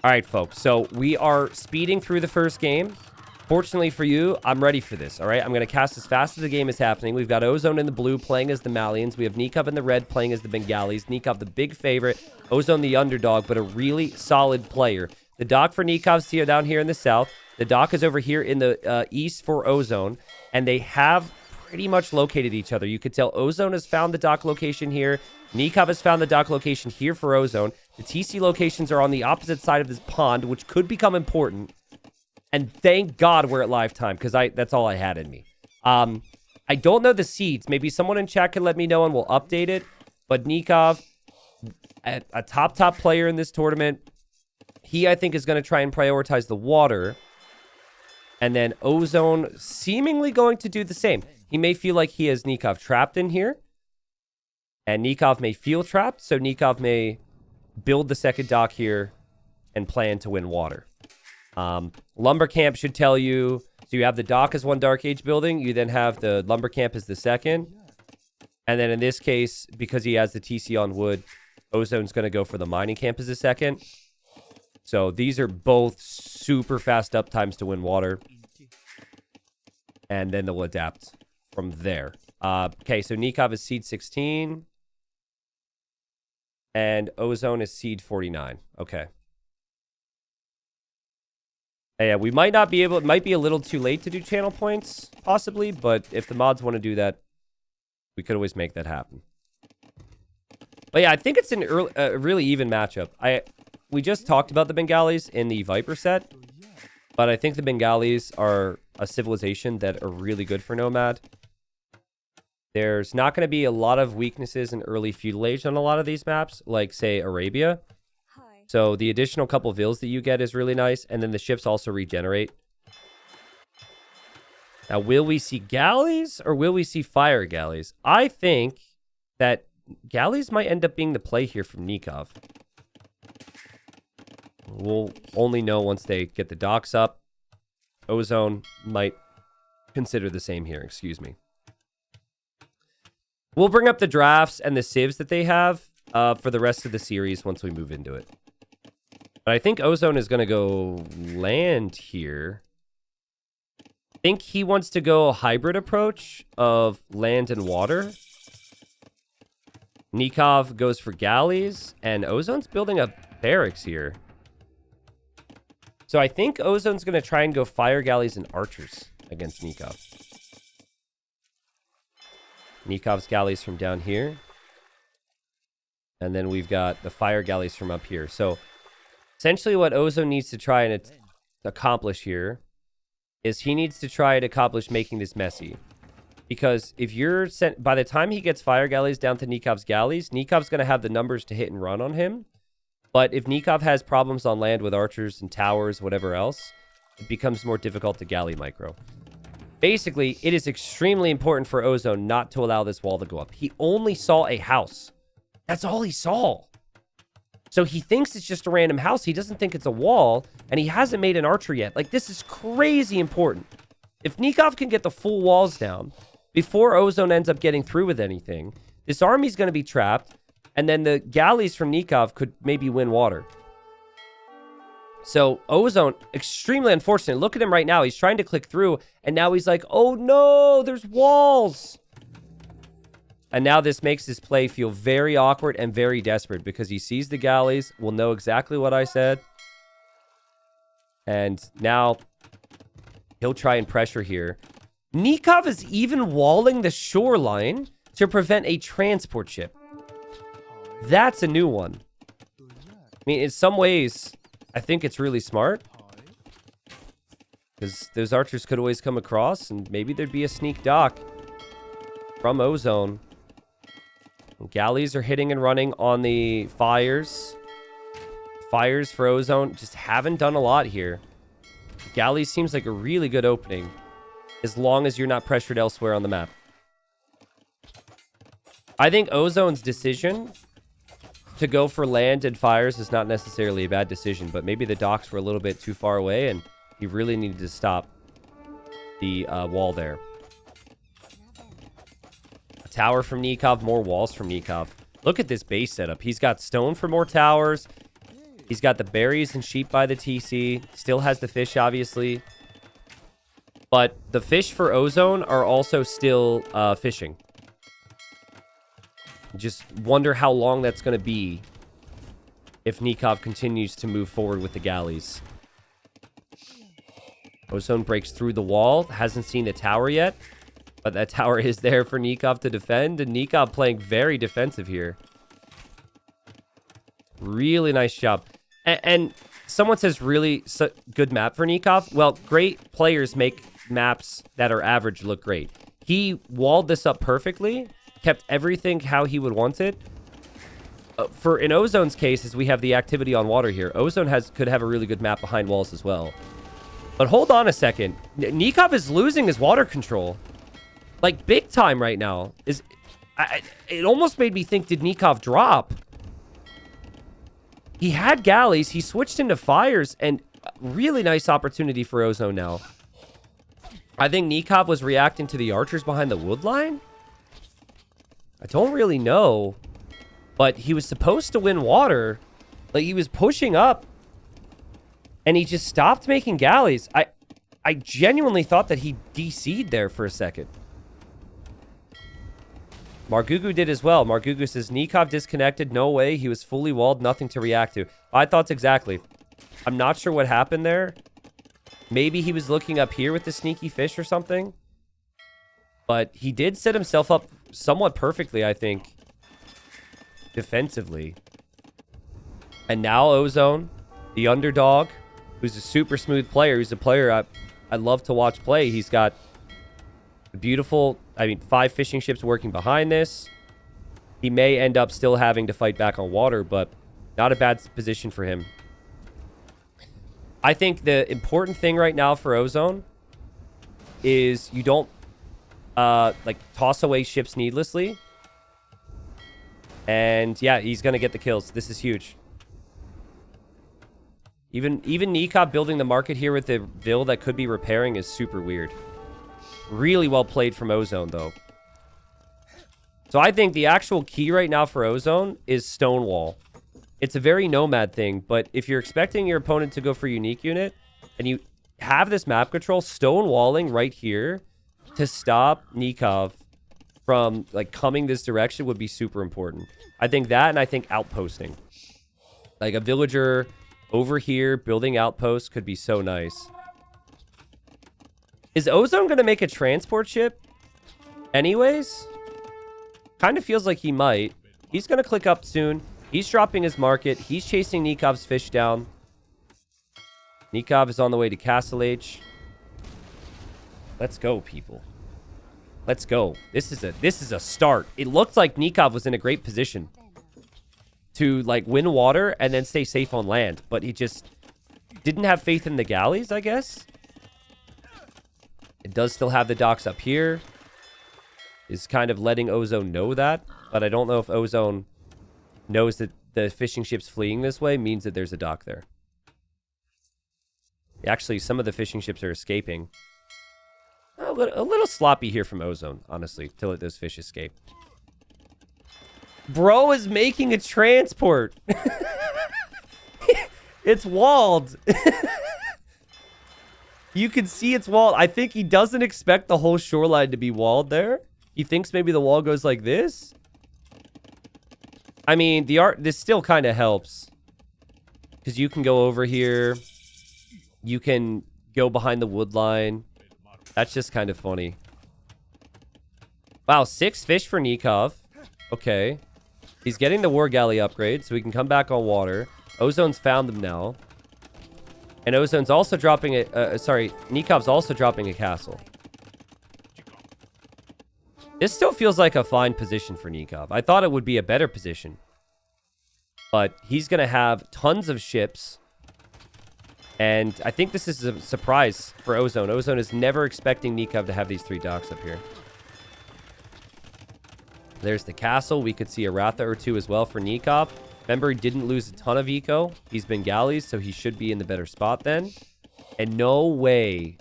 All right, folks. So we are speeding through the first game. Fortunately for you, I'm ready for this, all right? I'm going to cast as fast as the game is happening. We've got Ozone in the blue playing as the Malians. We have Nicov in the red playing as the Bengalis. Nicov, the big favorite. Ozone, the underdog, but a really solid player. The dock for Nikov's here down here in the south. The dock is over here in the east for Ozone, and they have pretty much located each other. You could tell Ozone has found the dock location here. Nicov has found the dock location here for Ozone. The TC locations are on the opposite side of this pond, which could become important. And thank God we're at live time, because that's all I had in me. I don't know the seeds. Maybe someone in chat can let me know and we'll update it. But Nicov, a top player in this tournament. He, I think, is going to try and prioritize the water. And then Ozone seemingly going to do the same. He may feel like he has Nicov trapped in here. And Nicov may feel trapped. So Nicov may build the second dock here and plan to win water. Lumber Camp should tell you. So you have the dock as one Dark Age building. You then have the Lumber Camp as the second. And then in this case, because he has the TC on wood, Ozone's going to go for the Mining Camp as a second. So these are both super fast uptimes to win water. And then they'll adapt from there. Okay, so Nicov is seed 16. And Ozone is seed 49. Okay. Yeah, we might not be able... It might be a little too late to do channel points, possibly. But if the mods want to do that, we could always make that happen. But yeah, I think it's a really even matchup. We just talked about the Bengalis in the Viper set. But I think the Bengalis are a civilization that are really good for Nomad. There's not going to be a lot of weaknesses in early feudal age on a lot of these maps, like, say, Arabia. So the additional couple vills that you get is really nice. And then the ships also regenerate. Now, will we see galleys or will we see fire galleys? I think that galleys might end up being the play here from Nicov. We'll only know once they get the docks up. Ozone might consider the same here. Excuse me. We'll bring up the drafts and the civs that they have for the rest of the series once we move into it. But I think Ozone is going to go land here. I think he wants to go a hybrid approach of land and water. Nicov goes for galleys, and Ozone's building a barracks here. So I think Ozone's going to try and go fire galleys and archers against Nicov. Nikov's galleys from down here. And then we've got the fire galleys from up here. So essentially what Ozone needs to try and accomplish here is he needs to try and accomplish making this messy. Because if you're sent... By the time he gets fire galleys down to Nikov's galleys, Nikov's going to have the numbers to hit and run on him. But if Nicov has problems on land with archers and towers, whatever else, it becomes more difficult to galley micro. Basically, it is extremely important for Ozone not to allow this wall to go up. He only saw a house. That's all he saw. So he thinks it's just a random house. He doesn't think it's a wall, and he hasn't made an archer yet. Like, this is crazy important. If Nicov can get the full walls down before Ozone ends up getting through with anything, this army's going to be trapped, and then the galleys from Nicov could maybe win water. So Ozone, extremely unfortunate. Look at him right now. He's trying to click through, and now he's like, oh no, there's walls. And now this makes his play feel very awkward and very desperate because he sees the galleys, will know exactly what I said. And now he'll try and pressure here. Nicov is even walling the shoreline to prevent a transport ship. That's a new one. I mean, in some ways, I think it's really smart. Because those archers could always come across, and maybe there'd be a sneak dock from Ozone. Galleys are hitting and running on the fires. Fires for Ozone just haven't done a lot here. Galleys seems like a really good opening, as long as you're not pressured elsewhere on the map. I think Ozone's decision to go for land and fires is not necessarily a bad decision, but maybe the docks were a little bit too far away, and he really needed to stop the wall there. A tower from Nicov, more walls from Nicov. Look at this base setup. He's got stone for more towers. He's got the berries and sheep by the TC. Still has the fish, obviously. But the fish for Ozone are also still fishing. Just wonder how long that's going to be if Nicov continues to move forward with the galleys. Ozone breaks through the wall. Hasn't seen the tower yet. But that tower is there for Nicov to defend. And Nicov playing very defensive here. Really nice job. And someone says really good map for Nicov. Well, great players make maps that are average look great. He walled this up perfectly. Kept everything how he would want it. In Ozone's case, as we have the activity on water here, Ozone could have a really good map behind walls as well. But hold on a second. Nicov is losing his water control. Like, big time right now. It almost made me think, did Nicov drop? He had galleys. He switched into fires. And really nice opportunity for Ozone now. I think Nicov was reacting to the archers behind the wood line. I don't really know. But he was supposed to win water. Like, he was pushing up. And he just stopped making galleys. I genuinely thought that he DC'd there for a second. Margugu did as well. Margugu says, Nicov disconnected. No way. He was fully walled. Nothing to react to. I thought exactly. I'm not sure what happened there. Maybe he was looking up here with the sneaky fish or something. But he did set himself up somewhat perfectly, I think. Defensively. And now Ozone, the underdog, who's a super smooth player. Who's a player I love to watch play. He's got beautiful, 5 fishing ships working behind this. He may end up still having to fight back on water, but not a bad position for him. I think the important thing right now for Ozone is you don't toss away ships needlessly. And yeah, he's going to get the kills. This is huge. Even Nicov building the market here with the Vil that could be repairing is super weird. Really well played from Ozone, though. So I think the actual key right now for Ozone is Stonewall. It's a very nomad thing, but if you're expecting your opponent to go for unique unit, and you have this map control, stonewalling right here to stop Nicov from coming this direction would be super important. I think that, and I think outposting. Like a villager over here building outposts could be so nice. Is Ozone going to make a transport ship anyways? Kind of feels like he might. He's going to click up soon. He's dropping his market. He's chasing Nikov's fish down. Nicov is on the way to Castle H. Let's go, people. Let's go. This is a start. It looked like Nicov was in a great position to win water and then stay safe on land, but he just didn't have faith in the galleys, I guess. It does still have the docks up here. Is kind of letting Ozone know that, but I don't know if Ozone knows that the fishing ships fleeing this way means that there's a dock there. Actually, some of the fishing ships are escaping. A little sloppy here from Ozone, honestly, to let those fish escape. Bro is making a transport. It's walled. You can see it's walled. I think he doesn't expect the whole shoreline to be walled there. He thinks maybe the wall goes like this. I mean, this still kind of helps. Because you can go over here. You can go behind the wood line. That's just kind of funny. Wow, 6 fish for Nicov. Okay. He's getting the war galley upgrade, so we can come back on water. Ozone's found them now. And Ozone's also dropping Nikov's also dropping a castle. This still feels like a fine position for Nicov. I thought it would be a better position. But he's going to have tons of ships. And I think this is a surprise for Ozone. Ozone is never expecting Nicov to have these 3 docks up here. There's the castle. We could see a Ratha or 2 as well for Nicov. Remember, he didn't lose a ton of eco. He's been galleys, so he should be in the better spot then. And no way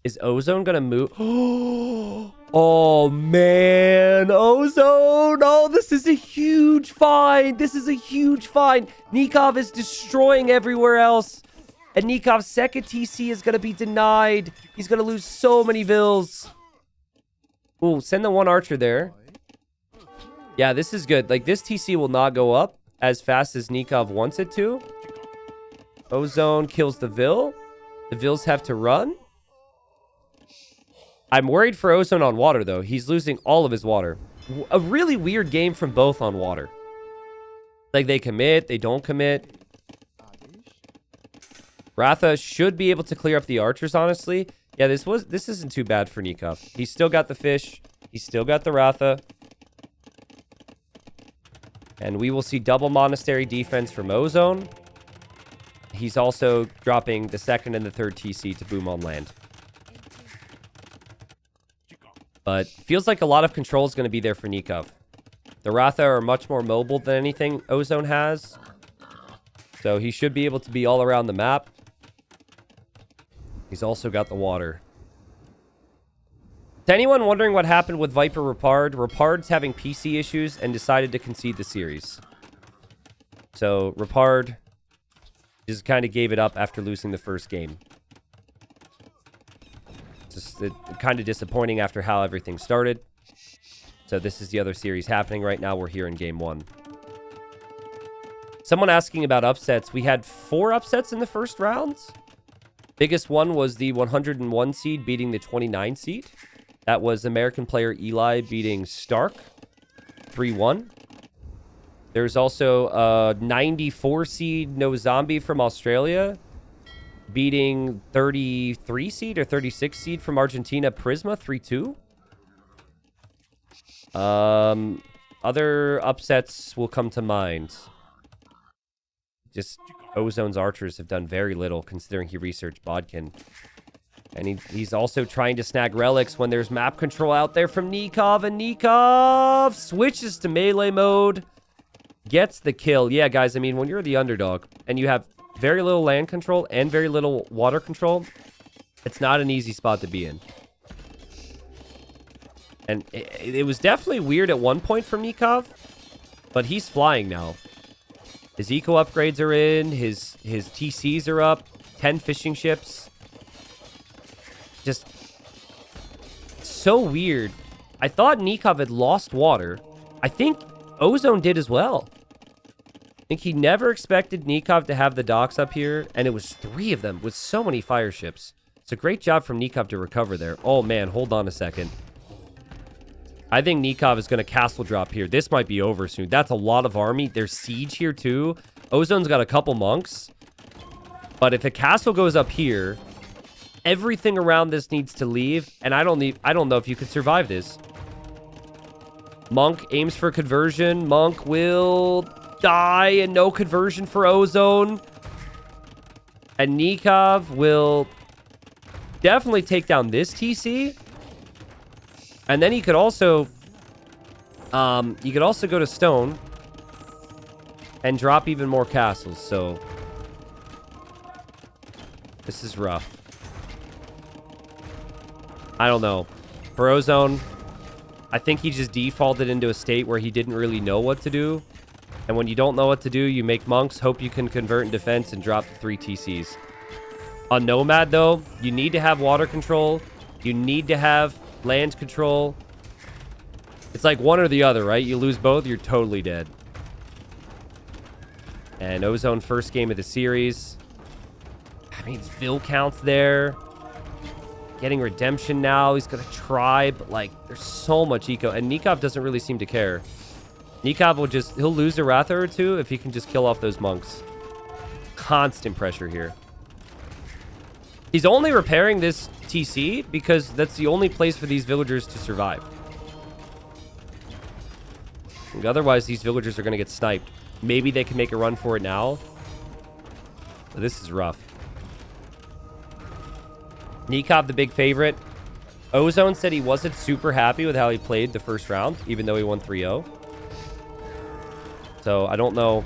Is Ozone gonna move? Oh, man. Ozone. Oh, this is a huge find. This is a huge find. Nicov is destroying everywhere else. And Nikov's second TC is going to be denied. He's going to lose so many vills. Ooh, send the one archer there. Yeah, this is good. Like, this TC will not go up as fast as Nicov wants it to. Ozone kills the vill. The vills have to run. I'm worried for Ozone on water, though. He's losing all of his water. A really weird game from both on water. Like, they commit, they don't commit. Ratha should be able to clear up the archers, honestly. Yeah, this isn't too bad for Nicov. He's still got the fish. He's still got the Ratha. And we will see double monastery defense from Ozone. He's also dropping the second and the third TC to boom on land. But feels like a lot of control is going to be there for Nicov. The Ratha are much more mobile than anything Ozone has. So he should be able to be all around the map. He's also got the water. To anyone wondering what happened with Viper Rapard, Rapard's having PC issues and decided to concede the series. So Rapard just kind of gave it up after losing the first game. Just kind of disappointing after how everything started. So this is the other series happening right now. We're here in game 1. Someone asking about upsets. We had 4 upsets in the first rounds. Biggest one was the 101 seed beating the 29 seed. That was American player Eli beating Stark 3-1. There's also a 94 seed No Zombie from Australia beating 33 seed or 36 seed from Argentina Prisma 3-2. Other upsets will come to mind. Just Ozone's archers have done very little considering he researched Bodkin. And he's also trying to snag relics when there's map control out there from Nicov. And Nicov switches to melee mode. Gets the kill. Yeah, guys, I mean, when you're the underdog and you have very little land control and very little water control, it's not an easy spot to be in. And it was definitely weird at one point from Nicov, but he's flying now. His eco upgrades are in. His TCs are up. 10 fishing ships. Just so weird. I thought Nicov had lost water. I think Ozone did as well. I think he never expected Nicov to have the docks up here, and it was 3 of them with so many fire ships. It's a great job from Nicov to recover there. Oh, man, hold on a second. I think Nicov is going to castle drop here. This might be over soon. That's a lot of army. There's siege here, too. Ozone's got a couple monks. But if a castle goes up here, everything around this needs to leave, and I don't know if you could survive this. Monk aims for conversion. Monk will die, and no conversion for Ozone. And Nicov will definitely take down this TC. And then he could also go to stone and drop even more castles. So this is rough. I don't know. For Ozone, I think he just defaulted into a state where he didn't really know what to do. And when you don't know what to do, you make monks, hope you can convert in defense, and drop 3 TCs. On Nomad, though, you need to have water control. You need to have land control. It's like one or the other, right? You lose both, you're totally dead. And Ozone first game of the series. I mean, Vil counts there. Getting redemption now. He's gonna try, but like, there's so much eco. And Nicov doesn't really seem to care. Nicov will he'll lose a Ratha or 2 if he can just kill off those monks. Constant pressure here. He's only repairing this TC because that's the only place for these villagers to survive. And otherwise, these villagers are going to get sniped. Maybe they can make a run for it now. But this is rough. Nicov, the big favorite. Ozone said he wasn't super happy with how he played the first round, even though he won 3-0. So, I don't know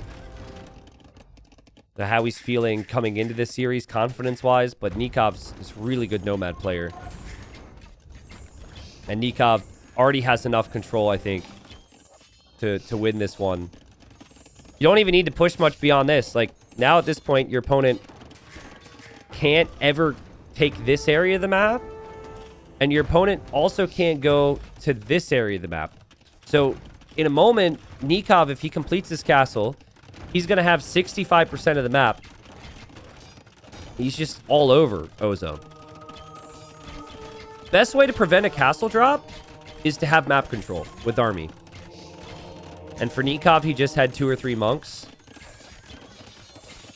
how he's feeling coming into this series confidence-wise, but Nikov's is a really good Nomad player. And Nicov already has enough control, I think, to win this one. You don't even need to push much beyond this. Like, now at this point, your opponent can't ever take this area of the map. And your opponent also can't go to this area of the map. So, in a moment, Nicov, if he completes this castle, he's going to have 65% of the map. He's just all over Ozone. Best way to prevent a castle drop is to have map control with army. And for Nicov, he just had 2 or 3 monks.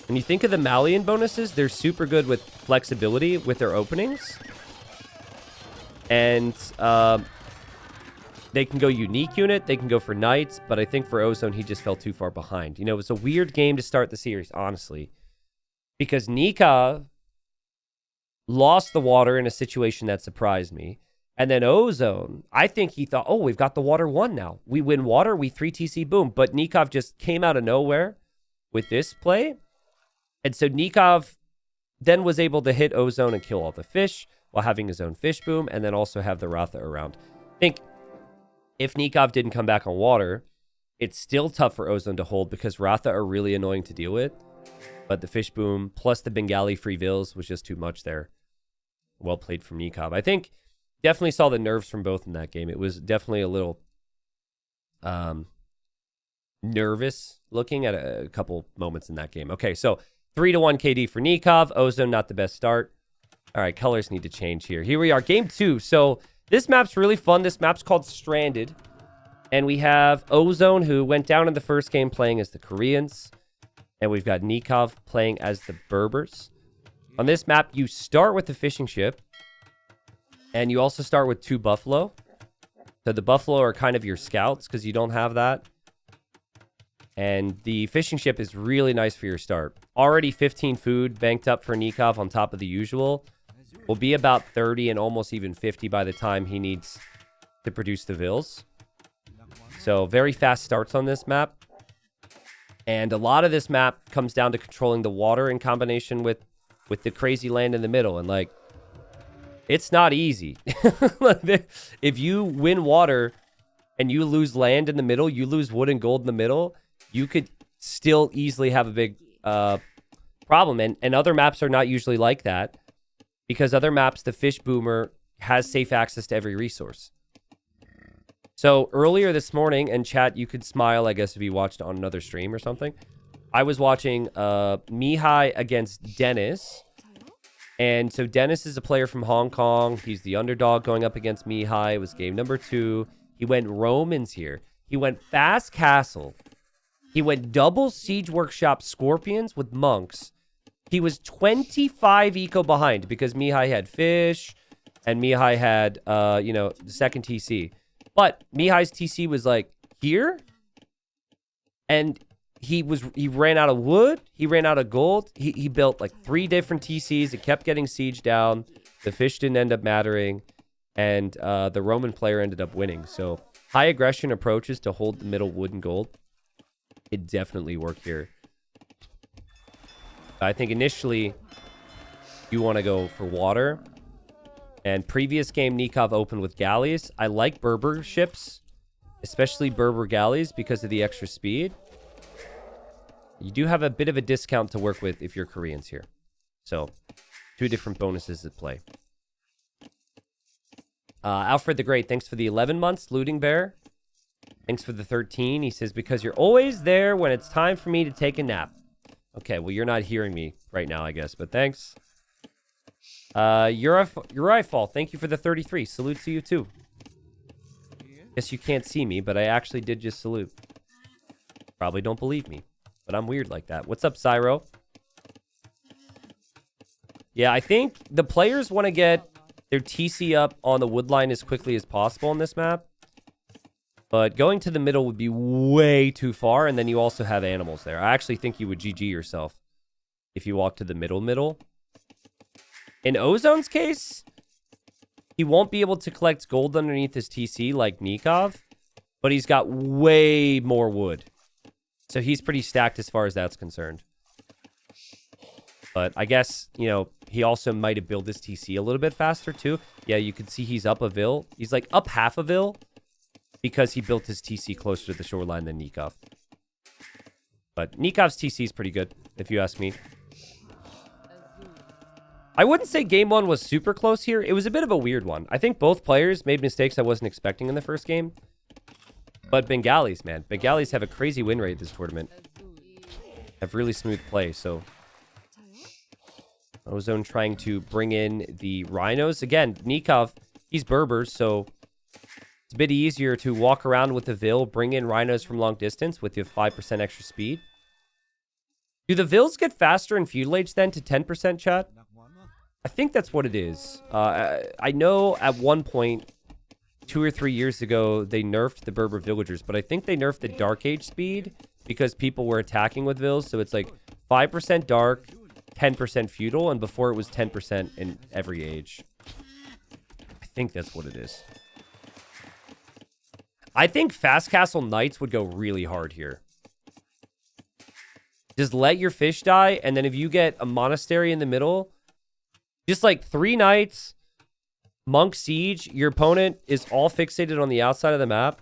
When you think of the Malian bonuses, they're super good with flexibility with their openings. And they can go unique unit, they can go for knights, but I think for Ozone, he just fell too far behind. You know, it was a weird game to start the series, honestly. Because Nicov lost the water in a situation that surprised me. And then Ozone, I think he thought, oh, we've got the water 1 now. We win water, we 3 TC, boom. But Nicov just came out of nowhere with this play. And so Nicov then was able to hit Ozone and kill all the fish while having his own fish boom, and then also have the Ratha around. I think if Nicov didn't come back on water, it's still tough for Ozone to hold because Ratha are really annoying to deal with. But the fish boom plus the Bengali free vills was just too much there. Well played from Nicov. I think definitely saw the nerves from both in that game. It was definitely a little nervous looking at a couple moments in that game. Okay, so 3-1 KD for Nicov. Ozone, not the best start. All right, colors need to change here. Here we are, game 2. So this map's really fun. This map's called Stranded. And we have Ozone, who went down in the first game playing as the Koreans. And we've got Nicov playing as the Berbers. On this map, you start with the fishing ship. And you also start with 2 buffalo. So the buffalo are kind of your scouts because you don't have that. And the fishing ship is really nice for your start. Already 15 food banked up for Nicov on top of the usual. Will be about 30 and almost even 50 by the time he needs to produce the vills. So very fast starts on this map. And a lot of this map comes down to controlling the water in combination with the crazy land in the middle. And like, it's not easy. If you win water and you lose land in the middle, you lose wood and gold in the middle, you could still easily have a big problem. And other maps are not usually like that because other maps, the fish boomer has safe access to every resource. So earlier this morning, and chat, you could smile, I guess, if you watched on another stream or something. I was watching Mihai against Dennis. And so Dennis is a player from Hong Kong. He's the underdog going up against Mihai. It was game number 2. He went Romans here. He went fast castle. He went double siege workshop scorpions with monks. He was 25 eco behind because Mihai had fish and Mihai had, the second TC. But Mihai's TC was like here. And he ran out of wood. He ran out of gold. He built like 3 different TCs. It kept getting sieged down. The fish didn't end up mattering. And the Roman player ended up winning. So high aggression approaches to hold the middle wood and gold. It definitely worked here. I think initially you want to go for water. And previous game, Nicov opened with galleys. I like Berber ships, especially Berber galleys because of the extra speed. You do have a bit of a discount to work with if you're Koreans here. So, 2 different bonuses at play. Alfred the Great, thanks for the 11 months. Looting Bear, thanks for the 13. He says, because you're always there when it's time for me to take a nap. Okay, well, you're not hearing me right now, I guess, but thanks. Urifall, thank you for the 33. Salute to you, too. Guess you can't see me, but I actually did just salute. Probably don't believe me, but I'm weird like that. What's up, Cyro? Yeah, I think the players want to get their TC up on the wood line as quickly as possible on this map. But going to the middle would be way too far, and then you also have animals there. I actually think you would GG yourself if you walk to the middle. In Ozone's case, he won't be able to collect gold underneath his TC like Nicov, but he's got way more wood. So he's pretty stacked as far as that's concerned. But I guess, you know, he also might have built his TC a little bit faster too. Yeah, you can see he's up a vil. He's like up half a vil because he built his TC closer to the shoreline than Nicov. But Nikov's TC is pretty good, if you ask me. I wouldn't say game one was super close here. It was a bit of a weird one. I think both players made mistakes I wasn't expecting in the first game. But Bengalis, man. Bengalis have a crazy win rate this tournament. Have really smooth play, so... Ozone trying to bring in the Rhinos. Again, Nicov, he's Berbers, so... It's a bit easier to walk around with the Vil, bring in Rhinos from long distance with your 5% extra speed. Do the Vils get faster in feudal age then to 10%, chat? I think that's what it is. I know at one point, 2 or 3 years ago, they nerfed the Berber villagers, but I think they nerfed the Dark Age speed because people were attacking with Vils, so it's like 5% Dark, 10% feudal, and before it was 10% in every age. I think that's what it is. I think Fast Castle Knights would go really hard here. Just let your fish die, and then if you get a monastery in the middle, just like 3 knights, monk siege, your opponent is all fixated on the outside of the map.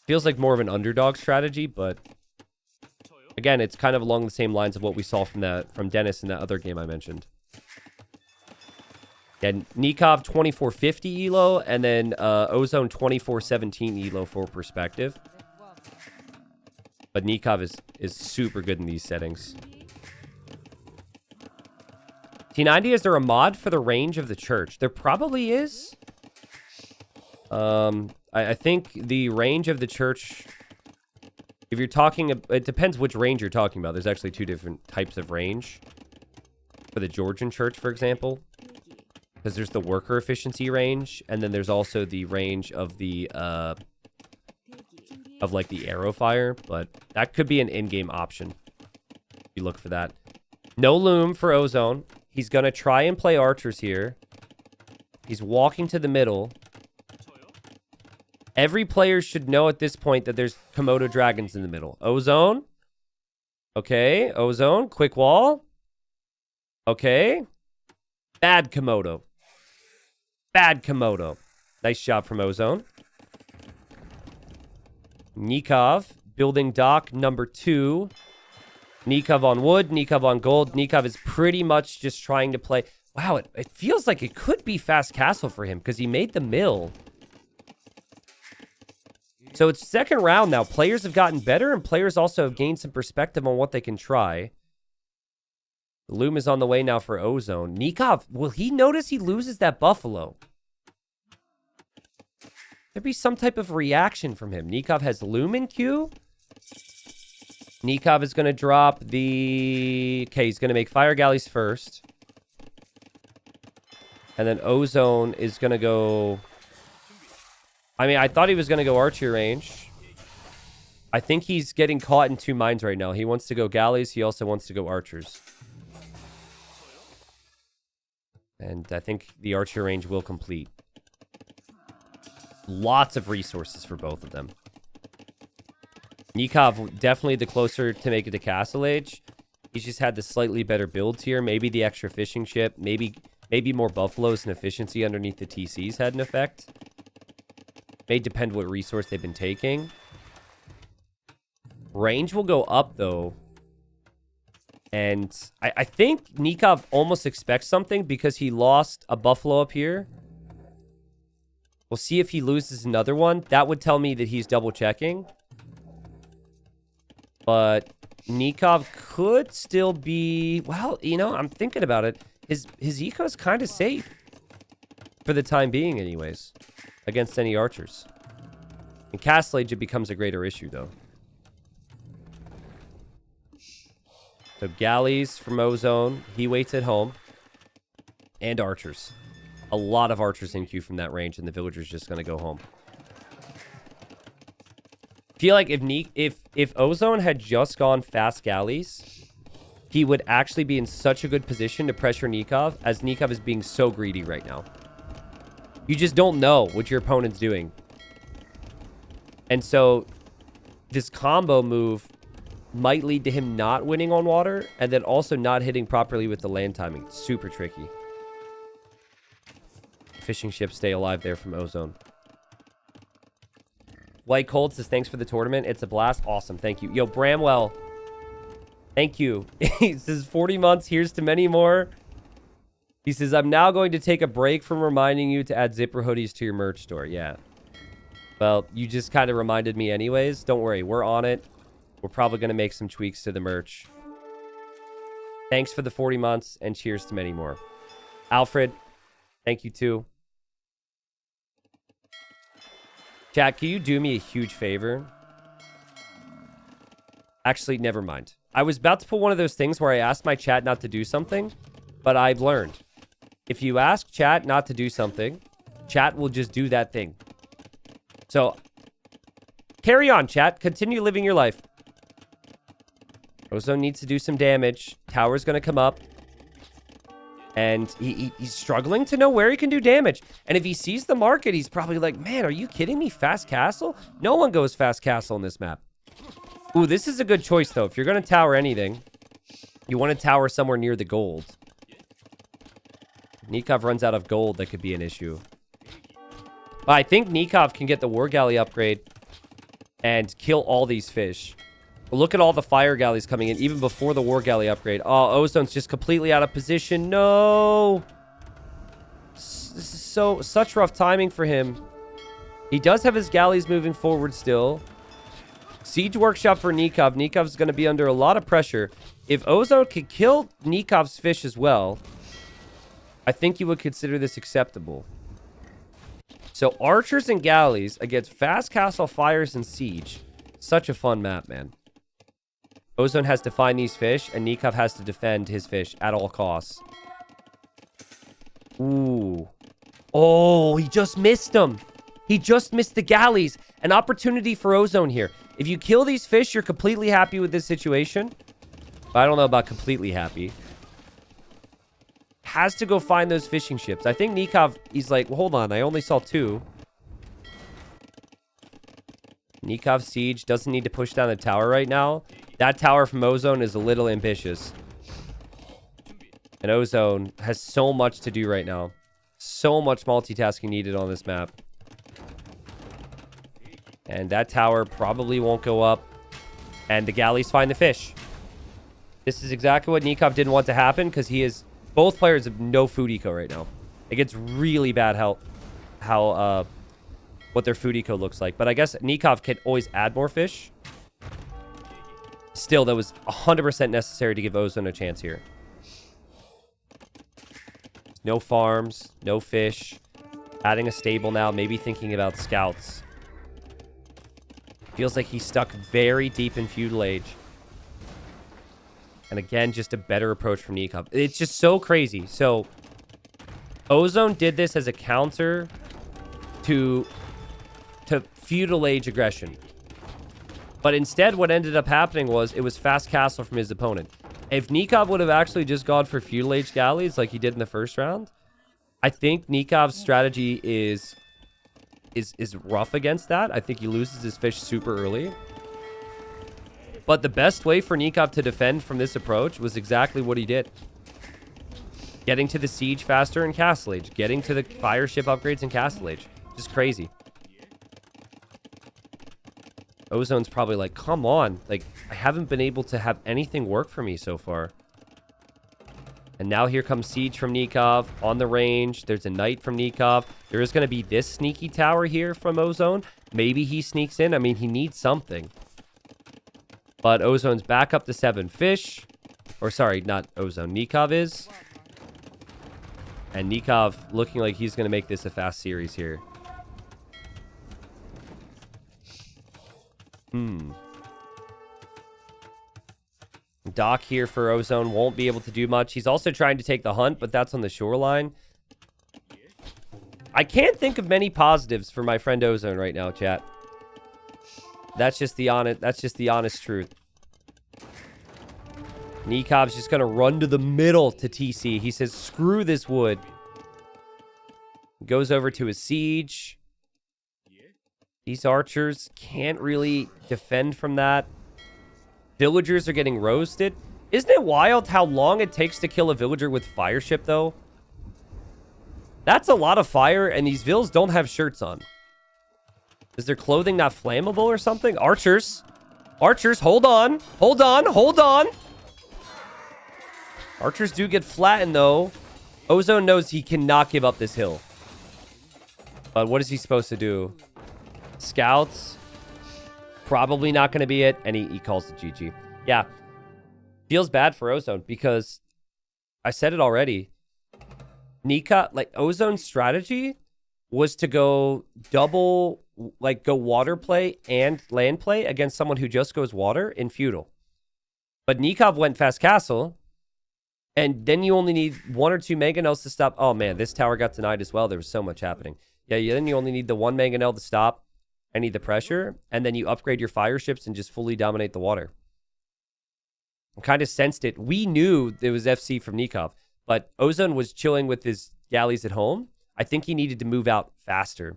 Feels like more of an underdog strategy, but again, it's kind of along the same lines of what we saw from Dennis in that other game I mentioned. And Nicov 2450 elo, and then Ozone 2417 elo for perspective. But Nicov is super good in these settings. T90, is there a mod for the range of the church? There probably is. I think the range of the church... If you're talking... It depends which range you're talking about. There's actually 2 different types of range. For the Georgian church, for example. Because there's the worker efficiency range, and then there's also the range of the, like the arrow fire, but that could be an in-game option. If you look for that. No loom for Ozone. He's going to try and play archers here. He's walking to the middle. Every player should know at this point that there's Komodo dragons in the middle. Ozone. Okay, Ozone. Quick wall. Okay. Bad Komodo. Bad Komodo. Nice job from Ozone. Nicov building dock number 2. Nicov on wood, Nicov on gold. Nicov is pretty much just trying to play... Wow, it feels like it could be fast castle for him because he made the mill. So it's second round now. Players have gotten better and players also have gained some perspective on what they can try. The loom is on the way now for Ozone. Nicov, will he notice he loses that buffalo? There'd be some type of reaction from him. Nicov has loom in queue. Nicov is going to drop the... Okay, he's going to make fire galleys first. And then Ozone is going to go... I mean, I thought he was going to go archer range. I think he's getting caught in 2 minds right now. He wants to go galleys. He also wants to go archers. And I think the archer range will complete. Lots of resources for both of them. Nicov, definitely the closer to make it to Castle Age. He's just had the slightly better builds here. Maybe the extra fishing ship. Maybe more buffaloes and efficiency underneath the TCs had an effect. May depend what resource they've been taking. Range will go up, though. And I think Nicov almost expects something because he lost a buffalo up here. We'll see if he loses another one. That would tell me that he's double checking. But Nicov could still be... Well, you know, I'm thinking about it. His eco is kind of safe. For the time being, anyways. Against any archers. In Castle Age, it becomes a greater issue, though. So galleys from Ozone. He waits at home. And archers. A lot of archers in queue from that range, and the villager's just going to go home. Feel like if Ozone had just gone fast galleys, he would actually be in such a good position to pressure Nicov, as Nicov is being so greedy right now. You just don't know what your opponent's doing. And so, this combo move might lead to him not winning on water, and then also not hitting properly with the land timing. Super tricky. Fishing ships stay alive there from Ozone. White Cold says, thanks for the tournament. It's a blast. Awesome. Thank you. Yo, Bramwell. Thank you. He says, 40 months. Here's to many more. He says, I'm now going to take a break from reminding you to add zipper hoodies to your merch store. Yeah. Well, you just kind of reminded me anyways. Don't worry. We're on it. We're probably going to make some tweaks to the merch. Thanks for the 40 months, and cheers to many more. Alfred, thank you too. Chat, can you do me a huge favor? Actually, never mind. I was about to pull one of those things where I asked my chat not to do something, but I've learned. If you ask chat not to do something, chat will just do that thing. So, carry on, chat. Continue living your life. Ozone needs to do some damage. Tower's going to come up. And he's struggling to know where he can do damage. And if he sees the market, he's probably like, man, are you kidding me? Fast castle? No one goes fast castle on this map. Ooh, this is a good choice, though. If you're going to tower anything, you want to tower somewhere near the gold. Nicov runs out of gold. That could be an issue. But I think Nicov can get the War Galley upgrade and kill all these fish. Look at all the fire galleys coming in, even before the War Galley upgrade. Oh, Ozone's just completely out of position. No! This is such rough timing for him. He does have his galleys moving forward still. Siege Workshop for Nicov. Nikov's going to be under a lot of pressure. If Ozone could kill Nikov's fish as well, I think you would consider this acceptable. So, archers and galleys against fast castle, fires, and siege. Such a fun map, man. Ozone has to find these fish, and Nicov has to defend his fish at all costs. Ooh. Oh, he just missed them. He just missed the galleys. An opportunity for Ozone here. If you kill these fish, you're completely happy with this situation. But I don't know about completely happy. Has to go find those fishing ships. I think Nicov, he's like, well, hold on. I only saw 2. Nicov Siege doesn't need to push down the tower right now. That tower from Ozone is a little ambitious. And Ozone has so much to do right now. So much multitasking needed on this map. And that tower probably won't go up. And the galleys find the fish. This is exactly what Nicov didn't want to happen, because he is... Both players have no food eco right now. It gets really bad what their food eco looks like. But I guess Nicov can always add more fish. Still, that was 100% necessary to give Ozone a chance here. No farms, no fish. Adding a stable now, maybe thinking about scouts. Feels like he's stuck very deep in feudal age. And again, just a better approach from Nicov. It's just so crazy. So, Ozone did this as a counter to feudal age aggression. But instead, what ended up happening was it was fast castle from his opponent. If Nicov would have actually just gone for feudal age galleys like he did in the first round, I think Nikov's strategy is rough against that. I think he loses his fish super early. But the best way for Nicov to defend from this approach was exactly what he did. Getting to the siege faster in Castle Age. Getting to the fire ship upgrades in Castle Age. Just crazy. Ozone's probably like, come on. Like, I haven't been able to have anything work for me so far. And now here comes Siege from Nicov on the range. There's a Knight from Nicov. There is going to be this sneaky tower here from Ozone. Maybe he sneaks in. I mean, he needs something. But Ozone's back up to 7 fish. Or sorry, not Ozone. Nicov is. And Nicov looking like he's going to make this a fast series here. Dock here for Ozone won't be able to do much. He's also trying to take the hunt, but that's on the shoreline. I can't think of many positives for my friend Ozone right now, chat. That's just the honest truth. Nikov's just gonna run to the middle to TC. He says, screw this wood. Goes over to his siege. These archers can't really defend from that. Villagers are getting roasted. Isn't it wild how long it takes to kill a villager with fire ship, though? That's a lot of fire, and these vills don't have shirts on. Is their clothing not flammable or something? Archers. Archers, hold on. Hold on. Hold on. Archers do get flattened, though. Ozone knows he cannot give up this hill. But what is he supposed to do? Scouts. Probably not going to be it. And he calls it GG. Yeah. Feels bad for Ozone because I said it already. Nicov, like, Ozone's strategy was to go double, like, go water play and land play against someone who just goes water in feudal. But Nicov went fast castle, and then you only need 1 or 2 mangonels to stop. Oh, man, this tower got denied as well. There was so much happening. Yeah, then you only need the 1 mangonel to stop any of the pressure, and then you upgrade your fire ships and just fully dominate the water. I kind of sensed it. We knew it was FC from Nicov. But Ozone was chilling with his galleys at home. I think he needed to move out faster.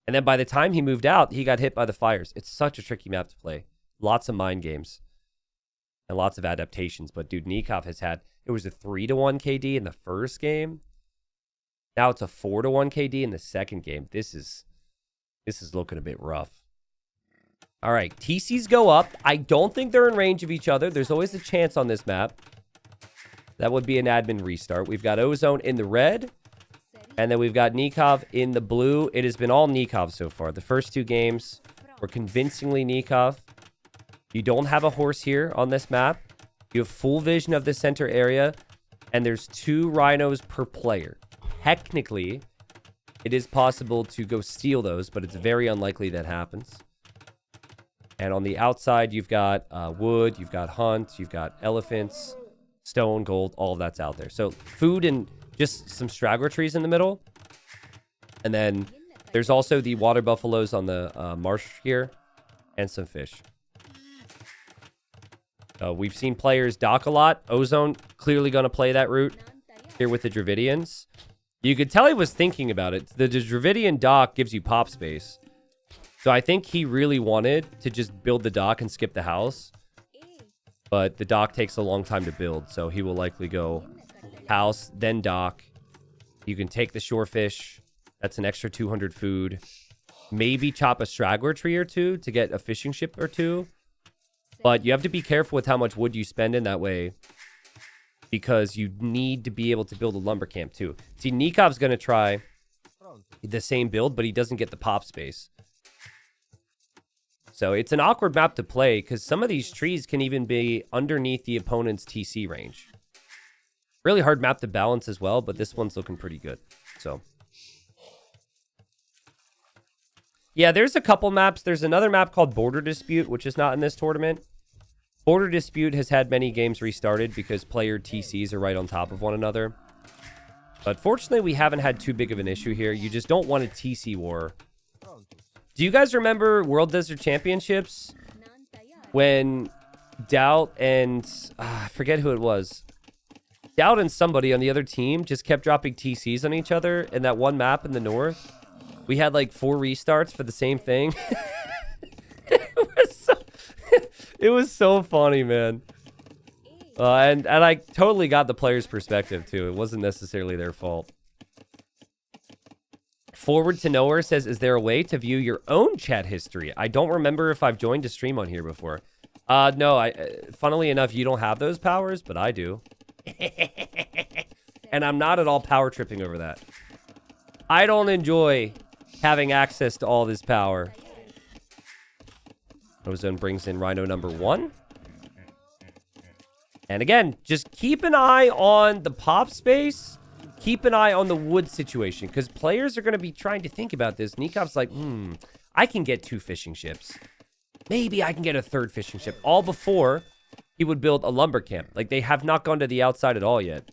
And then by the time he moved out, he got hit by the fires. It's such a tricky map to play. Lots of mind games. And lots of adaptations. But dude, Nicov has had... It was a 3-1 KD in the first game. Now it's a 4-1 KD in the second game. This is looking a bit rough. All right, TCs go up. I don't think they're in range of each other. There's always a chance on this map. That would be an admin restart. We've got Ozone in the red. And then we've got Nicov in the blue. It has been all Nicov so far. The first 2 games were convincingly Nicov. You don't have a horse here on this map. You have full vision of the center area. And there's 2 rhinos per player. Technically, it is possible to go steal those, but it's very unlikely that happens. And on the outside, you've got wood, you've got hunt, you've got elephants, stone, gold, all of that's out there. So food and just some straggler trees in the middle. And then there's also the water buffaloes on the marsh here and some fish. We've seen players dock a lot. Ozone clearly going to play that route here with the Dravidians. You could tell he was thinking about it. The Dravidian dock gives you pop space. So I think he really wanted to just build the dock and skip the house. But the dock takes a long time to build, so he will likely go house, then dock. You can take the shorefish. That's an extra 200 food. Maybe chop a straggler tree or 2 to get a fishing ship or 2. But you have to be careful with how much wood you spend in that way, because you need to be able to build a lumber camp too. See, Nikov's going to try the same build, but he doesn't get the pop space. So it's an awkward map to play because some of these trees can even be underneath the opponent's TC range. Really hard map to balance as well, but this one's looking pretty good. So, yeah, there's a couple maps. There's another map called Border Dispute, which is not in this tournament. Border Dispute has had many games restarted because player TCs are right on top of one another. But fortunately, we haven't had too big of an issue here. You just don't want a TC war. Do you guys remember World Desert Championships? When Doubt and... I forget who it was. Doubt and somebody on the other team just kept dropping TCs on each other in that one map in the north. We had like 4 restarts for the same thing. It was so funny, man. And I totally got the player's perspective, too. It wasn't necessarily their fault. Forward to Nowhere says, is there a way to view your own chat history? I don't remember if I've joined a stream on here before. No, funnily enough, you don't have those powers, but I do. And I'm not at all power tripping over that. I don't enjoy having access to all this power. Ozone brings in Rhino number 1. And again, just keep an eye on the pop space. Keep an eye on the wood situation, because players are going to be trying to think about this. Nikov's like, I can get 2 fishing ships. Maybe I can get a 3rd fishing ship. All before he would build a lumber camp. Like, they have not gone to the outside at all yet.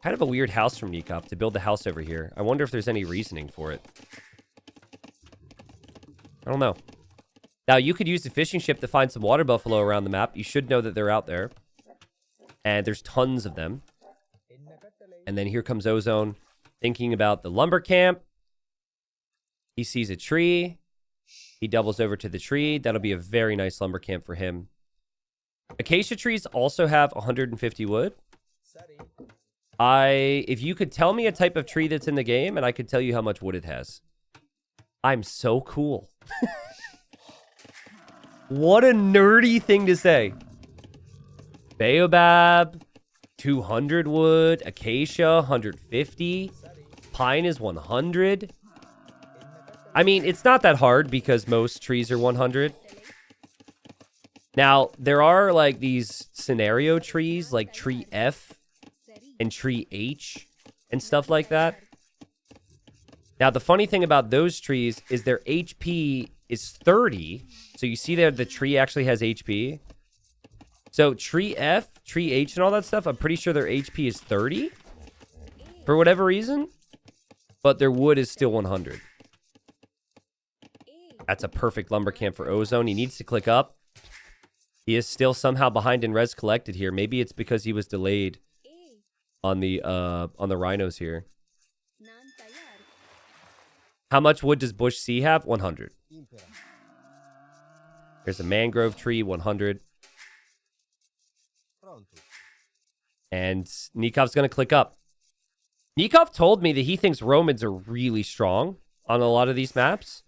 Kind of a weird house from Nicov to build the house over here. I wonder if there's any reasoning for it. I don't know. Now, you could use the fishing ship to find some water buffalo around the map. You should know that they're out there. And there's tons of them. And then here comes Ozone thinking about the lumber camp. He sees a tree. He doubles over to the tree. That'll be a very nice lumber camp for him. Acacia trees also have 150 wood. If you could tell me a type of tree that's in the game, and I could tell you how much wood it has. I'm so cool. What a nerdy thing to say. Baobab, 200 wood. Acacia, 150. Pine is 100. I mean, it's not that hard because most trees are 100. Now, there are like these scenario trees, like tree F and tree H and stuff like that. Now, the funny thing about those trees is their HP is 30. So you see there the tree actually has HP. So tree F, tree H, and all that stuff, I'm pretty sure their HP is 30 for whatever reason. But their wood is still 100. That's a perfect lumber camp for Ozone. He needs to click up. He is still somehow behind in res collected here. Maybe it's because he was delayed on the rhinos here. How much wood does Bush C have? 100. There's a mangrove tree, 100. And Nikov's going to click up. Nicov told me that he thinks Romans are really strong on a lot of these maps.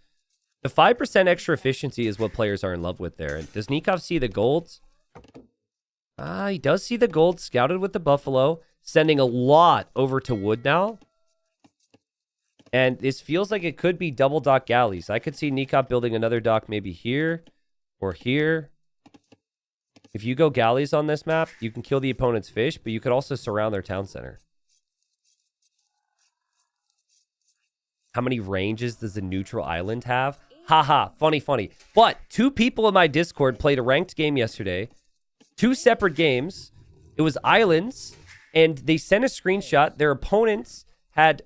The 5% extra efficiency is what players are in love with there. Does Nicov see the golds? He does see the gold scouted with the buffalo, sending a lot over to wood now. And this feels like it could be double dock galleys. I could see Nicov building another dock maybe here or here. If you go galleys on this map, you can kill the opponent's fish, but you could also surround their town center. How many ranges does the neutral island have? Haha, funny. But 2 people in my Discord played a ranked game yesterday. 2 separate games. It was islands, and they sent a screenshot. Their opponents had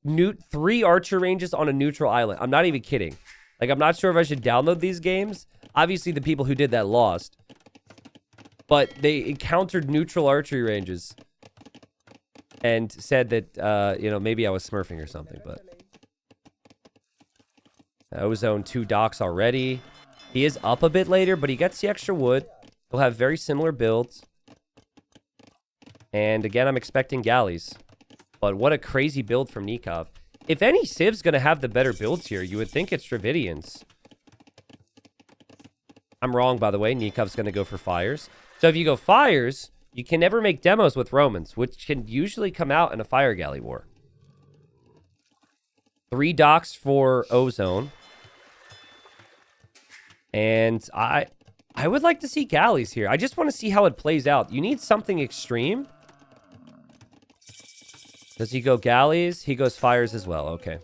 3 archer ranges on a neutral island. I'm not even kidding. Like, I'm not sure if I should download these games. Obviously, the people who did that lost. But they encountered neutral archery ranges and said that, maybe I was smurfing or something, but... Ozone 2 docks already. He is up a bit later, but he gets the extra wood. He'll have very similar builds. And again, I'm expecting galleys. But what a crazy build from Nicov. If any Civ's going to have the better builds here, you would think it's Dravidians. I'm wrong, by the way. Nikov's going to go for fires. So if you go fires, you can never make demos with Romans, which can usually come out in a fire galley war. 3 docks for Ozone. And I would like to see galleys here. I just want to see how it plays out. You need something extreme. Does he go galleys? He goes fires as well. Okay.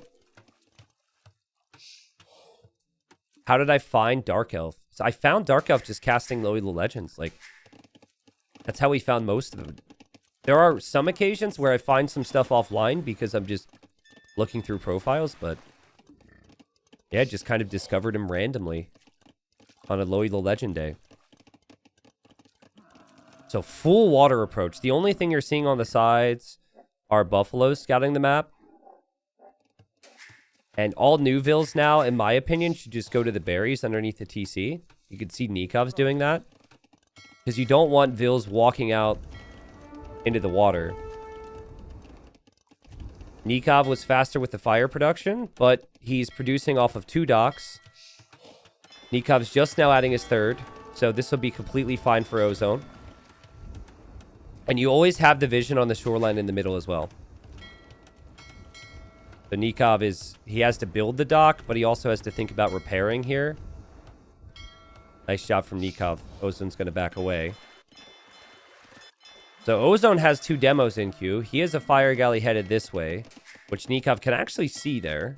How did I find Dark Elf? So I found Dark Elf just casting Loyal Legends. Like, that's how we found most of them. There are some occasions where I find some stuff offline because I'm just looking through profiles, but yeah, just kind of discovered him randomly on a Loyal Legend day. So full water approach. The only thing you're seeing on the sides are buffaloes scouting the map. And all Newvilles now, in my opinion, should just go to the berries underneath the TC. You can see Nikov's doing that. Because you don't want Vills walking out into the water. Nicov was faster with the fire production, but he's producing off of 2 docks. Nikov's just now adding his 3rd, so this will be completely fine for Ozone. And you always have the vision on the shoreline in the middle as well. So Nicov he has to build the dock, but he also has to think about repairing here. Nice job from Nicov. Ozone's going to back away. So Ozone has 2 demos in queue. He has a fire galley headed this way, which Nicov can actually see there.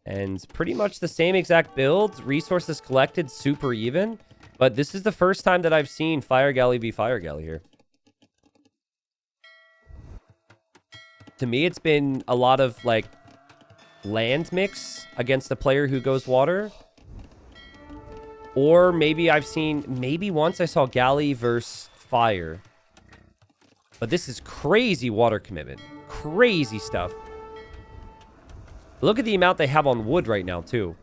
And pretty much the same exact build. Resources collected, super even. But this is the first time that I've seen fire galley be fire galley here. To me, it's been a lot of, like, land mix against the player who goes water. Or maybe maybe once I saw galley versus fire. But this is crazy water commitment. Crazy stuff. Look at the amount they have on wood right now, too.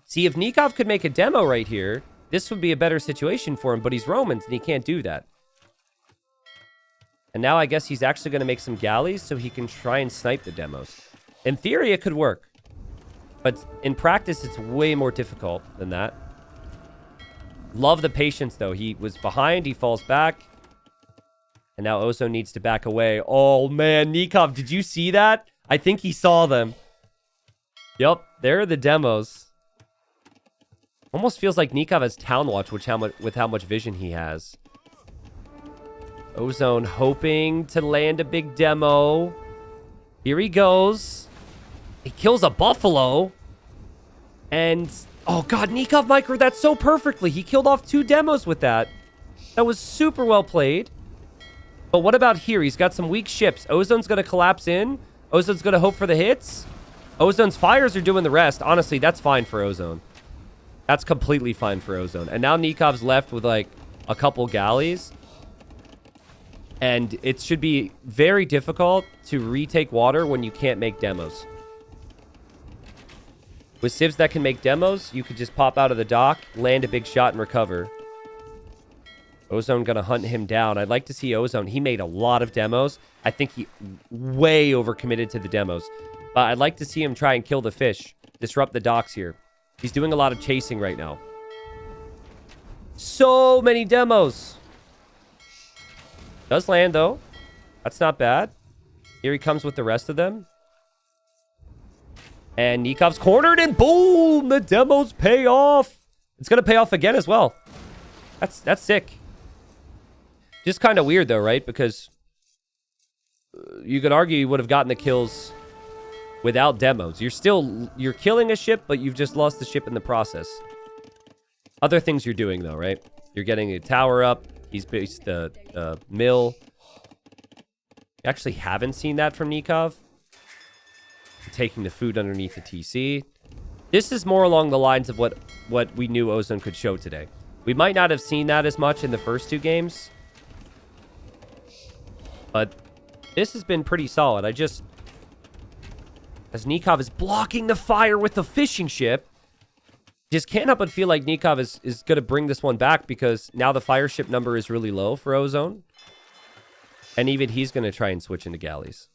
See, if Nicov could make a demo right here, this would be a better situation for him, but he's Romans, and he can't do that. And now I guess he's actually going to make some galleys so he can try and snipe the demos. In theory, it could work. But in practice, it's way more difficult than that. Love the patience, though. He was behind. He falls back. And now Ozone needs to back away. Oh, man. Nicov, did you see that? I think he saw them. Yep. There are the demos. Almost feels like Nicov has Town Watch with how much vision he has. Ozone hoping to land a big demo. Here he goes. He kills a buffalo. And, oh god, Nicov micro that so perfectly. He killed off 2 demos with that. That was super well played. But what about here? He's got some weak ships. Ozone's going to collapse in. Ozone's going to hope for the hits. Ozone's fires are doing the rest. Honestly, that's fine for Ozone. That's completely fine for Ozone. And now Nikov's left with, like, a couple galleys. And it should be very difficult to retake water when you can't make demos. With civs that can make demos, you could just pop out of the dock, land a big shot, and recover. Ozone gonna hunt him down. I'd like to see Ozone. He made a lot of demos. I think he way overcommitted to the demos. But I'd like to see him try and kill the fish. Disrupt the docks here. He's doing a lot of chasing right now. So many demos. Does land, though. That's not bad. Here he comes with the rest of them. And Nikov's cornered, and boom! The demos pay off. It's going to pay off again as well. That's sick. Just kind of weird, though, right? Because you could argue you would have gotten the kills without demos. You're killing a ship, but you've just lost the ship in the process. Other things you're doing, though, right? You're getting a tower up. He's based the mill. Actually haven't seen that from Nicov. Taking the food underneath the TC. This is more along the lines of what we knew Ozone could show today. We might not have seen that as much in the first 2 games. But this has been pretty solid. As Nicov is blocking the fire with the fishing ship, just can't help but feel like Nicov is going to bring this one back because now the fire ship number is really low for Ozone. And even he's going to try and switch into galleys.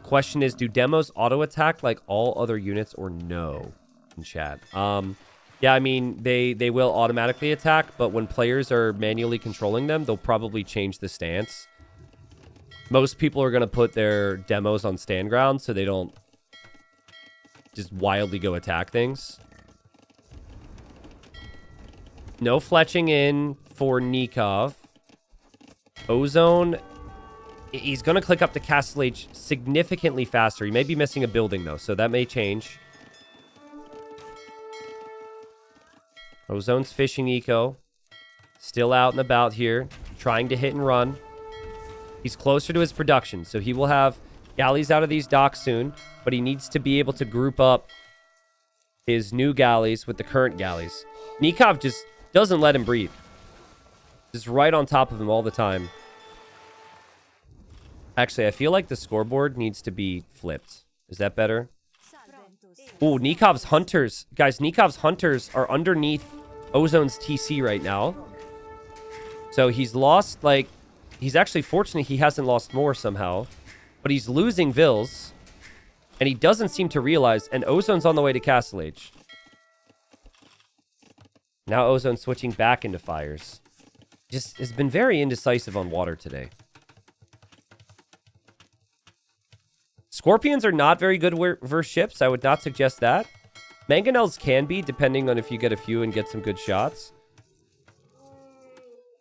Question is, do demos auto-attack like all other units or no? In chat. Yeah, I mean, they will automatically attack, but when players are manually controlling them, they'll probably change the stance. Most people are going to put their demos on stand ground so they don't just wildly go attack things. No fletching in for Nicov. Ozone, he's going to click up to Castle H significantly faster. He may be missing a building, though, so that may change. Ozone's fishing eco. Still out and about here, trying to hit and run. He's closer to his production, so he will have galleys out of these docks soon, but he needs to be able to group up his new galleys with the current galleys. Nicov just doesn't let him breathe. Just right on top of him all the time. Actually, I feel like the scoreboard needs to be flipped. Is that better? Ooh, Nikov's hunters. Guys, Nikov's hunters are underneath Ozone's TC right now. So he's lost, like... He's actually fortunate he hasn't lost more somehow. But he's losing Vils. And he doesn't seem to realize. And Ozone's on the way to Castle Age. Now Ozone's switching back into fires. Just has been very indecisive on water today. Scorpions are not very good versus ships. I would not suggest that. Mangonels can be, depending on if you get a few and get some good shots.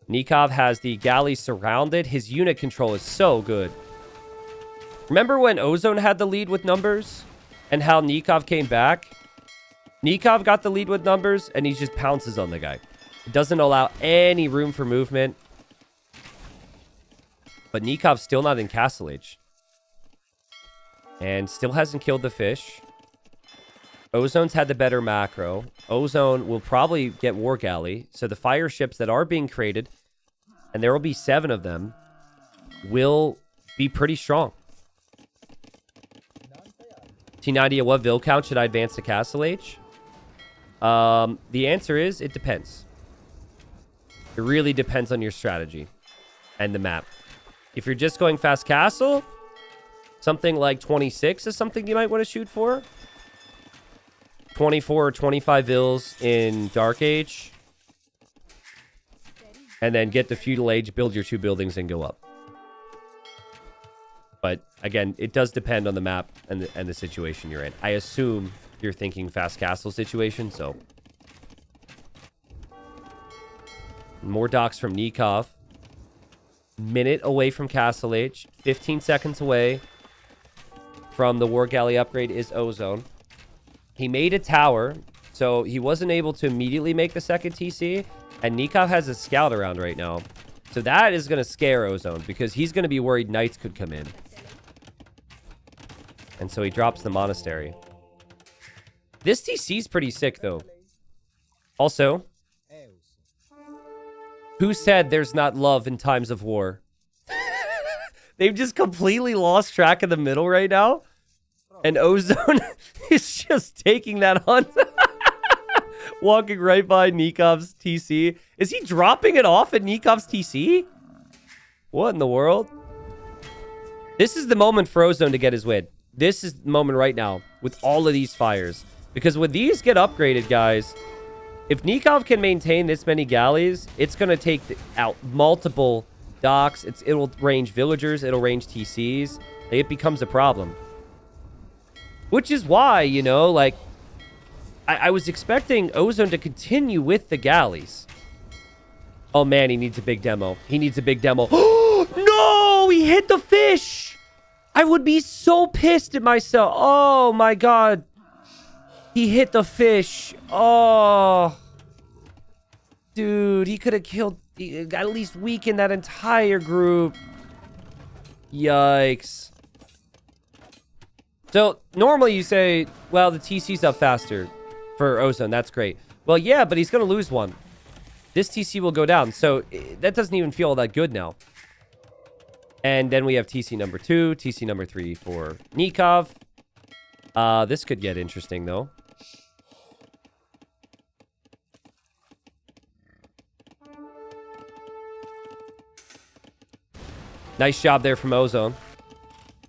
Nicov has the galley surrounded. His unit control is so good. Remember when Ozone had the lead with numbers? And how Nicov came back? Nicov got the lead with numbers, and he just pounces on the guy. It doesn't allow any room for movement. But Nikov's still not in Castle Age. And still hasn't killed the fish. Ozone's had the better macro. Ozone will probably get War Galley. So the fire ships that are being created, and there will be 7 of them, will be pretty strong. T90, at what Vil count should I advance to Castle H? The answer is, it depends. It really depends on your strategy and the map. If you're just going fast castle, something like 26 is something you might want to shoot for. 24 or 25 Vils in Dark Age. And then get the Feudal Age, build your 2 buildings, and go up. But again, it does depend on the map and the situation you're in. I assume you're thinking fast castle situation, so. More docks from Nicov. Minute away from Castle H. 15 seconds away from the War Galley upgrade is Ozone. He made a tower, so he wasn't able to immediately make the second TC. And Nicov has a scout around right now. So that is going to scare Ozone because he's going to be worried knights could come in. And so he drops the monastery. This TC is pretty sick, though. Also, who said there's not love in times of war? They've just completely lost track of the middle right now. And Ozone is just taking that on. Walking right by Nikov's TC. Is he dropping it off at Nikov's TC? What in the world? This is the moment for Ozone to get his win. This is the moment right now with all of these fires. Because when these get upgraded, guys, if Nicov can maintain this many galleys, it's going to take out multiple docks. It'll range villagers. It'll range TCs. It becomes a problem. Which is why, you know, like, I was expecting Ozone to continue with the galleys. Oh, man, he needs a big demo. He needs a big demo. No! He hit the fish! I would be so pissed at myself. Oh, my God. He hit the fish. Oh. Dude, he could have killed... at least weakened that entire group. Yikes. So, normally you say, well, the TC's up faster for Ozone. That's great. Well, yeah, but he's going to lose one. This TC will go down. So, that doesn't even feel all that good now. And then we have TC number 2, TC number 3 for Nicov. This could get interesting, though. Nice job there from Ozone.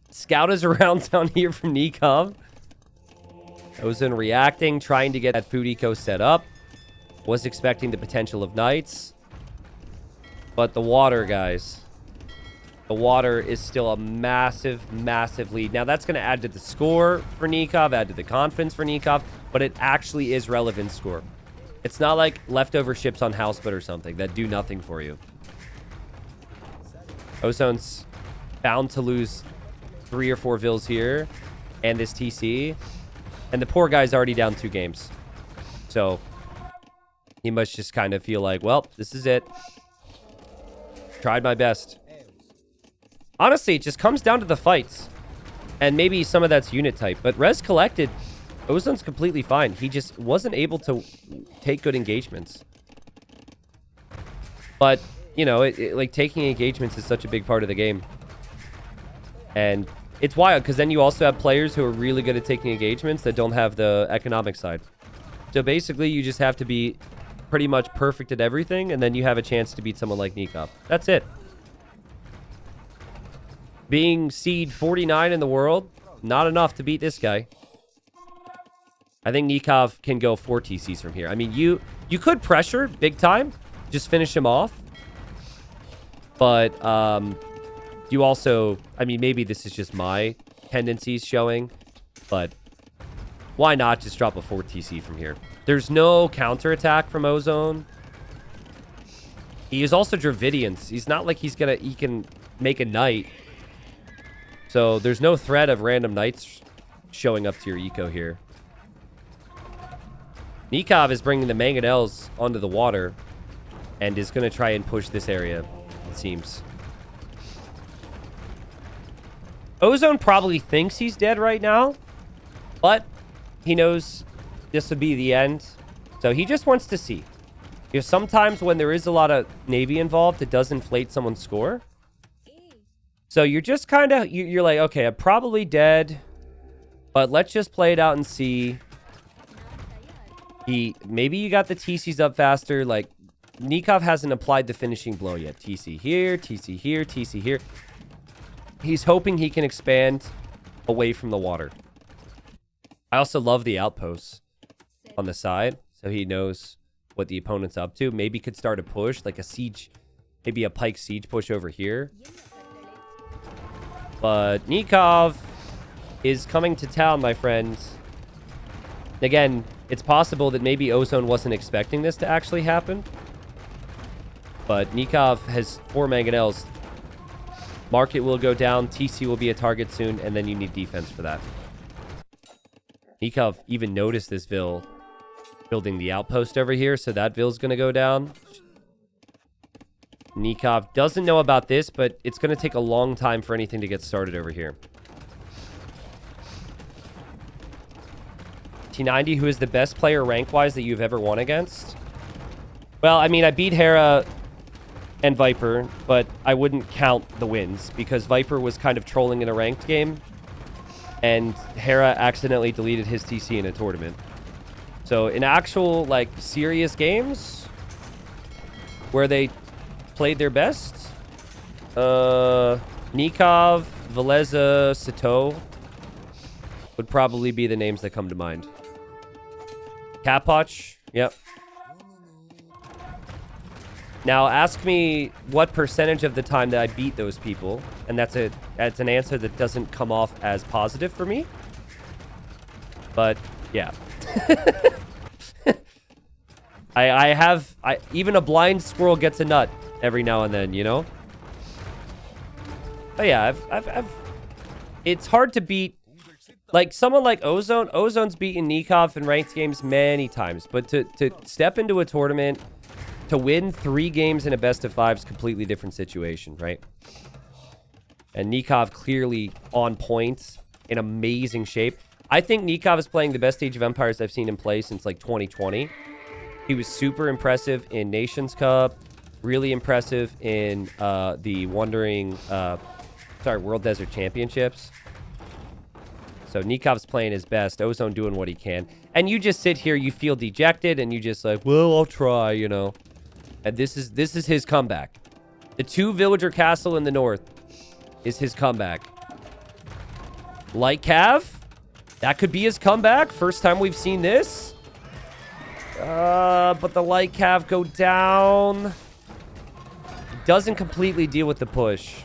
Scout is around down here from Nicov. Ozone reacting, trying to get that food eco set up. Was expecting the potential of knights. But the water, guys. The water is still a massive, massive lead. Now, that's going to add to the score for Nicov, add to the confidence for Nicov, but it actually is relevant score. It's not like leftover ships on Houseboat or something that do nothing for you. Ozone's bound to lose 3 or 4 Vils here and this TC. And the poor guy's already down 2 games. So he must just kind of feel like, well, this is it. Tried my best. Honestly, it just comes down to the fights. And maybe some of that's unit type. But res collected, Ozone's completely fine. He just wasn't able to take good engagements. But, you know, like taking engagements is such a big part of the game. And it's wild because then you also have players who are really good at taking engagements that don't have the economic side. So basically, you just have to be pretty much perfect at everything, and then you have a chance to beat someone like Nicov. That's it. Being seed 49 in the world, not enough to beat this guy. I think Nicov can go 4 TCs from here. I mean, you could pressure big time, just finish him off. But you also, I mean, maybe this is just my tendencies showing, but why not just drop a 4 TC from here? There's no counterattack from Ozone. He is also Dravidians. He's not like he can make a knight. So there's no threat of random knights showing up to your eco here. Nicov is bringing the mangonels onto the water and is going to try and push this area, it seems. Ozone probably thinks he's dead right now, but he knows this would be the end. So he just wants to see. Because sometimes when there is a lot of Navy involved, it does inflate someone's score. So you're just kind of, you're like, okay, I'm probably dead, but let's just play it out and see. Maybe you got the TCs up faster. Like, Nicov hasn't applied the finishing blow yet. TC here, TC here, TC here. He's hoping he can expand away from the water. I also love the outposts on the side, so he knows what the opponent's up to. Maybe could start a push, like a siege, maybe a pike siege push over here. But Nicov is coming to town, my friends. Again, it's possible that maybe Ozone wasn't expecting this to actually happen. But Nicov has 4 mangonels. Market will go down, TC will be a target soon, and then you need defense for that. Nicov even noticed this Vil building the outpost over here, so that Vil's going to go down. Nicov doesn't know about this, but it's going to take a long time for anything to get started over here. T90, who is the best player rank-wise that you've ever won against? Well, I mean, I beat Hera and Viper, but I wouldn't count the wins because Viper was kind of trolling in a ranked game, and Hera accidentally deleted his TC in a tournament. So in actual, like, serious games where they played their best, Nicov, Veleza, Sato would probably be the names that come to mind. Capoch, yep. Now ask me what percentage of the time that I beat those people, and that's an answer that doesn't come off as positive for me. But yeah. Even a blind squirrel gets a nut every now and then, you know? But yeah, it's hard to beat, like someone like Ozone. Ozone's beaten Nicov in ranked games many times, but to step into a tournament, to win 3 games in a best of 5 is a completely different situation, right? And Nicov clearly on point, in amazing shape. I think Nicov is playing the best Age of Empires I've seen him play since like 2020. He was super impressive in Nations Cup, really impressive in the World Desert Championships. So Nikov's playing his best, Ozone doing what he can. And you just sit here, you feel dejected, and you just like, well, I'll try, you know. And this is his comeback. The 2 villager castle in the north is his comeback. Light Cav, that could be his comeback. First time we've seen this. But the Light Cav go down. Doesn't completely deal with the push.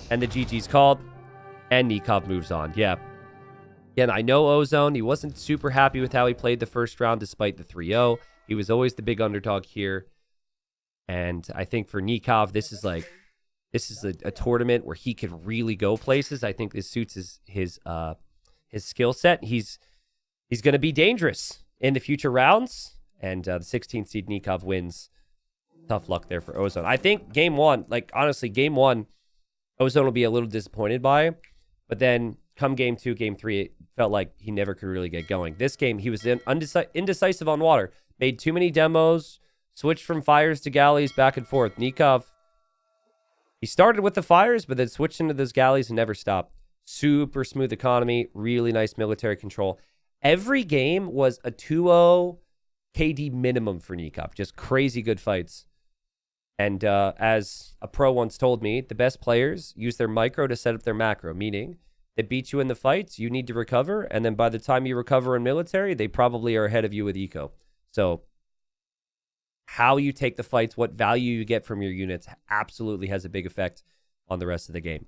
And the GG's called. And Nicov moves on. Yeah. Again, I know Ozone. He wasn't super happy with how he played the first round despite the 3-0. He was always the big underdog here. And I think for Nicov, this is a tournament where he could really go places. I think this suits his skill set. He's going to be dangerous in the future rounds. And the 16th seed Nicov wins. Tough luck there for Ozone. I think game 1, like honestly, game 1, Ozone will be a little disappointed by. But then come game 2, game 3, it felt like he never could really get going. This game, he was indecisive on water. Made too many demos. Switched from fires to galleys back and forth. Nicov, he started with the fires, but then switched into those galleys and never stopped. Super smooth economy. Really nice military control. Every game was a 2-0 KD minimum for Nicov. Just crazy good fights. And as a pro once told me, the best players use their micro to set up their macro, meaning they beat you in the fights, you need to recover, and then by the time you recover in military, they probably are ahead of you with eco. So how you take the fights, what value you get from your units absolutely has a big effect on the rest of the game.